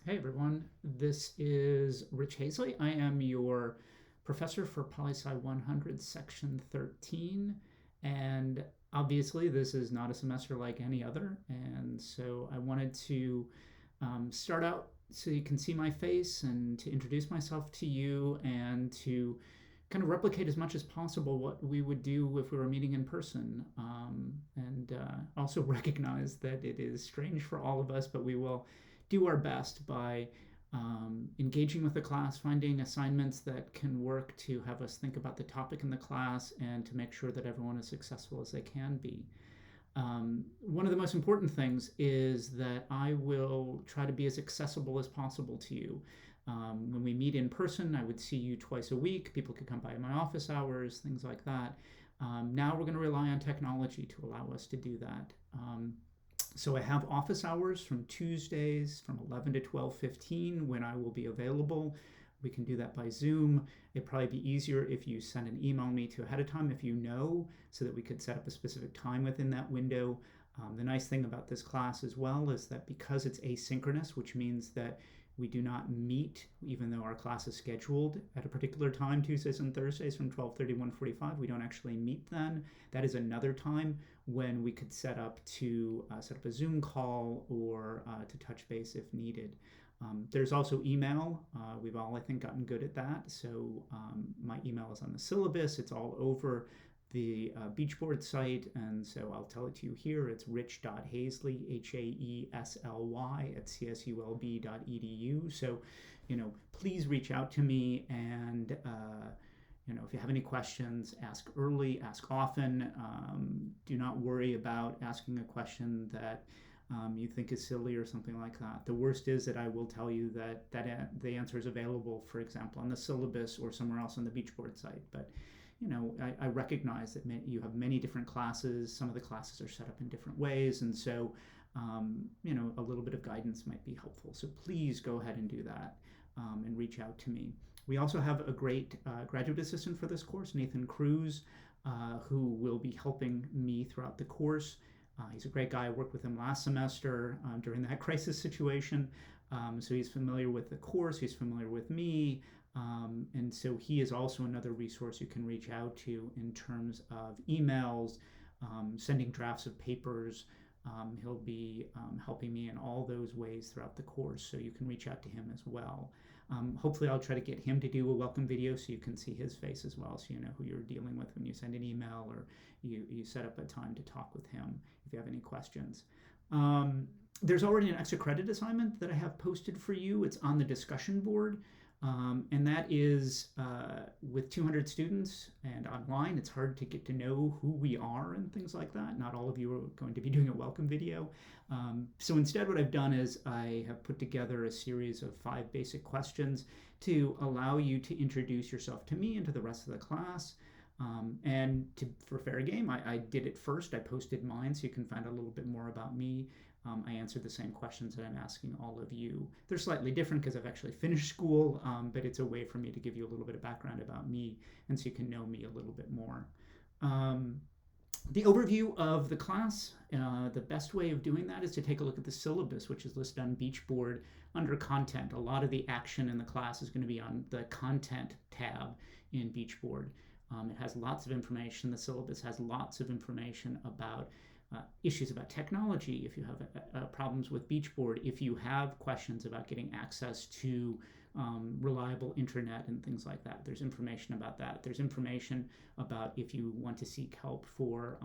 Hey everyone, this is Rich Hazley. I am your professor for Poli-Sci 100 Section 13, and obviously this is not a semester like any other, and so I wanted to start out so you can see my face and to introduce myself to you and to kind of replicate as much as possible what we would do if we were meeting in person, and also recognize that it is strange for all of us, but we will do our best by engaging with the class, finding assignments that can work to have us think about the topic in the class and to make sure that everyone is successful as they can be. One of the most important things is that I will try to be as accessible as possible to you. When we meet in person, I would see you twice a week. People could come by my office hours, things like that. Now we're going to rely on technology to allow us to do that. So I have office hours from Tuesdays from 11 to 12:15 when I will be available. We can do that by Zoom. It'd probably be easier if you send an email me to ahead of time if you know, so that we could set up a specific time within that window. The nice thing about this class as well is that because it's asynchronous, which means that we do not meet, even though our class is scheduled at a particular time, Tuesdays and Thursdays from 12:30 to 1:45. We don't actually meet then. That is another time when we could set up a Zoom call or to touch base if needed. There's also email. We've all, I think, gotten good at that. So my email is on the syllabus. It's all over the Beachboard site, and so I'll tell it to you here. It's rich.hazley, Haesly, at csulb.edu. So, please reach out to me, and if you have any questions, ask early, ask often. Do not worry about asking a question that you think is silly or something like that. The worst is that I will tell you that the answer is available, for example, on the syllabus or somewhere else on the Beachboard site. But I recognize that you have many different classes. Some of the classes are set up in different ways, and so a little bit of guidance might be helpful. So please go ahead and do that, and reach out to me. We also have a great graduate assistant for this course, Nathan Cruz, who will be helping me throughout the course. He's a great guy. I worked with him last semester during that crisis situation. So he's familiar with the course. He's familiar with me. And so he is also another resource you can reach out to in terms of emails, sending drafts of papers. He'll be helping me in all those ways throughout the course, so you can reach out to him as well. Hopefully I'll try to get him to do a welcome video so you can see his face as well, so you know who you're dealing with when you send an email or you set up a time to talk with him if you have any questions. There's already an extra credit assignment that I have posted for you. It's on the discussion board. And that is with 200 students and online. It's hard to get to know who we are and things like that. Not all of you are going to be doing a welcome video. So instead what I've done is I have put together a series of 5 basic questions to allow you to introduce yourself to me and to the rest of the class. For fair game, I did it first. I posted mine so you can find a little bit more about me. I answered the same questions that I'm asking all of you. They're slightly different because I've actually finished school, but it's a way for me to give you a little bit of background about me and so you can know me a little bit more. The overview of the class, the best way of doing that is to take a look at the syllabus, which is listed on Beachboard under content. A lot of the action in the class is going to be on the content tab in Beachboard. It has lots of information. The syllabus has lots of information about issues about technology, if you have problems with Beachboard, if you have questions about getting access to reliable internet and things like that. There's information about that. There's information about if you want to seek help for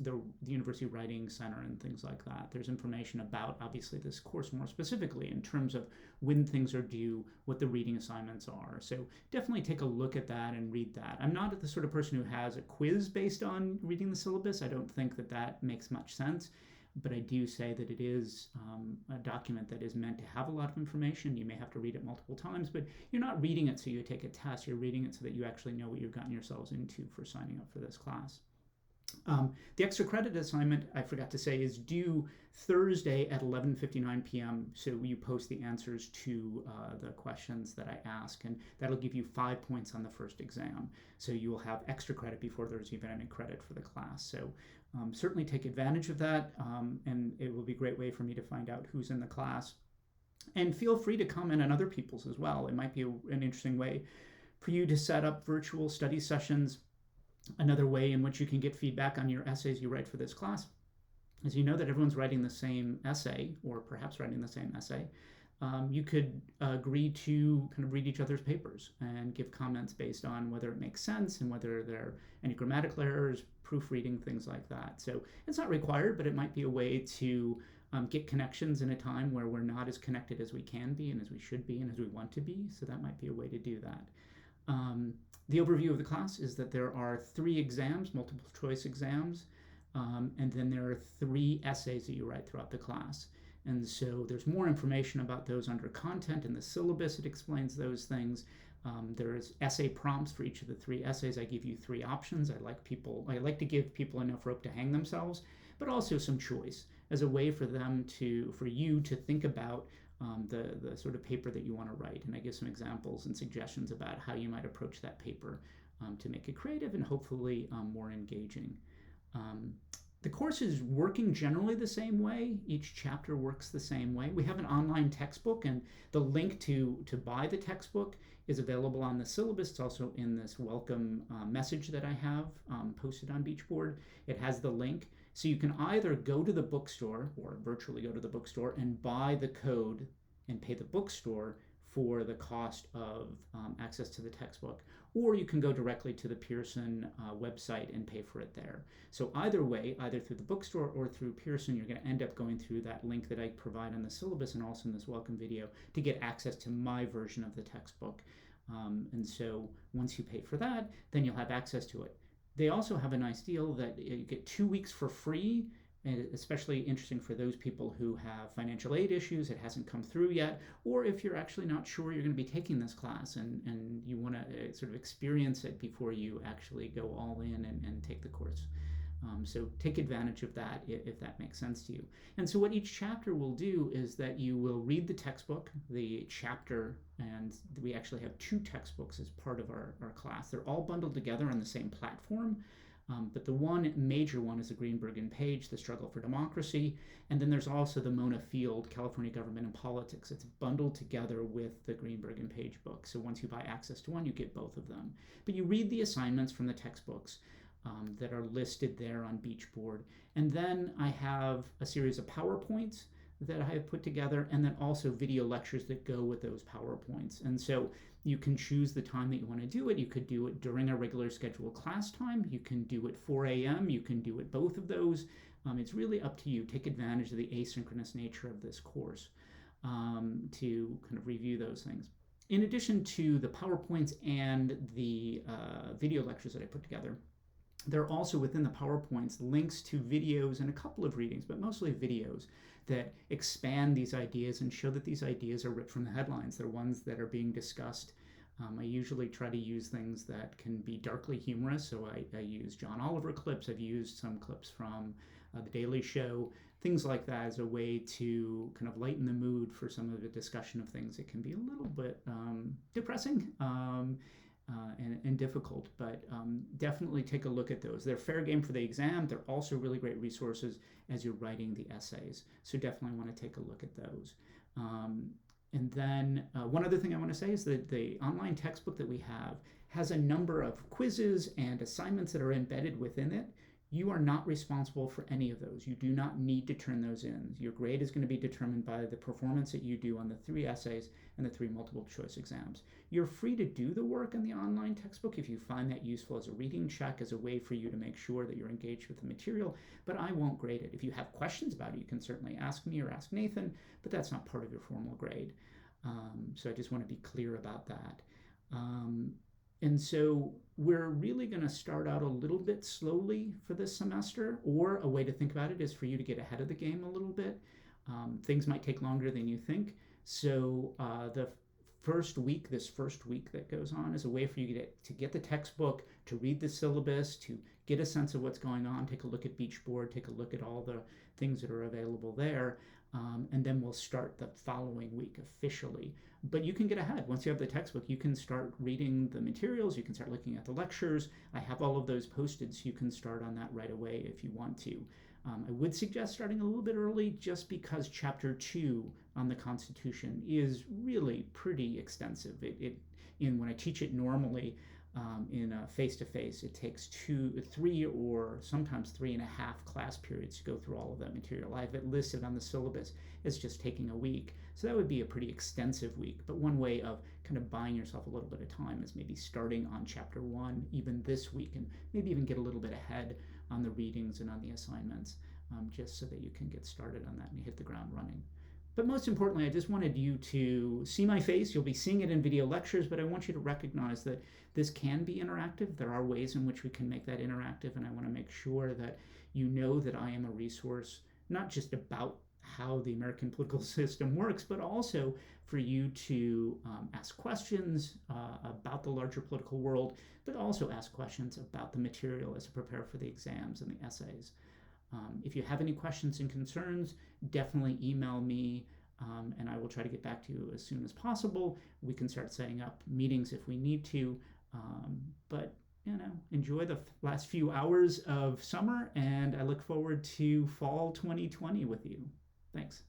the University Writing Center and things like that. There's information about, obviously, this course more specifically in terms of when things are due, what the reading assignments are. So definitely take a look at that and read that. I'm not the sort of person who has a quiz based on reading the syllabus. I don't think that makes much sense. But I do say that it is a document that is meant to have a lot of information. You may have to read it multiple times, but you're not reading it so you take a test. You're reading it so that you actually know what you've gotten yourselves into for signing up for this class. The extra credit assignment, I forgot to say, is due Thursday at 11:59 p.m. So you post the answers to the questions that I ask, and that'll give you 5 points on the first exam. So you will have extra credit before there's even any credit for the class. So certainly take advantage of that, and it will be a great way for me to find out who's in the class And feel free to comment on other people's as well. It might be an interesting way for you to set up virtual study sessions. Another way in which you can get feedback on your essays you write for this class is you know that everyone's writing the same essay, or perhaps writing the same essay. You could agree to kind of read each other's papers and give comments based on whether it makes sense and whether there are any grammatical errors, proofreading, things like that. So it's not required, but it might be a way to get connections in a time where we're not as connected as we can be and as we should be and as we want to be. So that might be a way to do that. The overview of the class is that there are 3 exams, multiple choice exams, and then there are 3 essays that you write throughout the class. And so there's more information about those under content in the syllabus. It explains those things. There's essay prompts for each of the 3 essays. I give you 3 options. I like to give people enough rope to hang themselves, but also some choice as a way for you to think about the sort of paper that you want to write. And I give some examples and suggestions about how you might approach that paper to make it creative and hopefully more engaging. The course is working generally the same way. Each chapter works the same way. We have an online textbook, and the link to buy the textbook is available on the syllabus. It's also in this welcome message that I have posted on Beachboard. It has the link. So you can either go to the bookstore or virtually go to the bookstore and buy the code and pay the bookstore for the cost of access to the textbook, or you can go directly to the Pearson website and pay for it there. So either way, either through the bookstore or through Pearson, you're going to end up going through that link that I provide on the syllabus and also in this welcome video to get access to my version of the textbook. And so once you pay for that, then you'll have access to it. They also have a nice deal that you get 2 weeks for free, and especially interesting for those people who have financial aid issues, it hasn't come through yet, or if you're actually not sure you're going to be taking this class and you want to sort of experience it before you actually go all in and take the course. So take advantage of that if that makes sense to you. And so what each chapter will do is that you will read the textbook, the chapter, and we actually have 2 textbooks as part of our class. They're all bundled together on the same platform. But the one major one is the Greenberg and Page, The Struggle for Democracy. And then there's also the Mona Field, California Government and Politics. It's bundled together with the Greenberg and Page book. So once you buy access to one, you get both of them. But you read the assignments from the textbooks that are listed there on Beachboard. And then I have a series of PowerPoints that I have put together, and then also video lectures that go with those PowerPoints. And so you can choose the time that you want to do it. You could do it during a regular scheduled class time. You can do it 4 a.m. You can do it both of those. It's really up to you. Take advantage of the asynchronous nature of this course to kind of review those things. In addition to the PowerPoints and the video lectures that I put together, there are also within the PowerPoints links to videos and a couple of readings, but mostly videos that expand these ideas and show that these ideas are ripped from the headlines. They're ones that are being discussed. I usually try to use things that can be darkly humorous, so I use John Oliver clips. I've used some clips from The Daily Show, things like that as a way to kind of lighten the mood for some of the discussion of things that can be a little bit depressing and difficult, but definitely take a look at those. They're fair game for the exam. They're also really great resources as you're writing the essays. So definitely want to take a look at those. And then one other thing I want to say is that the online textbook that we have has a number of quizzes and assignments that are embedded within it. You are not responsible for any of those. You do not need to turn those in. Your grade is going to be determined by the performance that you do on the 3 essays and the 3 multiple choice exams. You're free to do the work in the online textbook if you find that useful as a reading check, as a way for you to make sure that you're engaged with the material, but I won't grade it. If you have questions about it, you can certainly ask me or ask Nathan, but that's not part of your formal grade. So I just want to be clear about that. And so we're really going to start out a little bit slowly for this semester, or a way to think about it is for you to get ahead of the game a little bit. Things might take longer than you think. So this first week that goes on is a way for you to get the textbook, to read the syllabus, to get a sense of what's going on, take a look at Beachboard, take a look at all the things that are available there. And then we'll start the following week officially. But you can get ahead. Once you have the textbook, you can start reading the materials, you can start looking at the lectures. I have all of those posted, so you can start on that right away if you want to. I would suggest starting a little bit early just because Chapter 2 on the Constitution is really pretty extensive. When I teach it normally in a face-to-face, it takes 3, or sometimes 3.5 class periods to go through all of that material. I have it listed on the syllabus as just taking a week. So that would be a pretty extensive week. But one way of kind of buying yourself a little bit of time is maybe starting on Chapter 1 even this week, and maybe even get a little bit ahead on the readings and on the assignments, just so that you can get started on that and hit the ground running. But most importantly, I just wanted you to see my face. You'll be seeing it in video lectures, but I want you to recognize that this can be interactive. There are ways in which we can make that interactive, and I want to make sure that you know that I am a resource, not just about how the American political system works, but also for you to ask questions about the larger political world, but also ask questions about the material as you prepare for the exams and the essays. If you have any questions and concerns, definitely email me, and I will try to get back to you as soon as possible. We can start setting up meetings if we need to, but enjoy the last few hours of summer, and I look forward to fall 2020 with you. Thanks.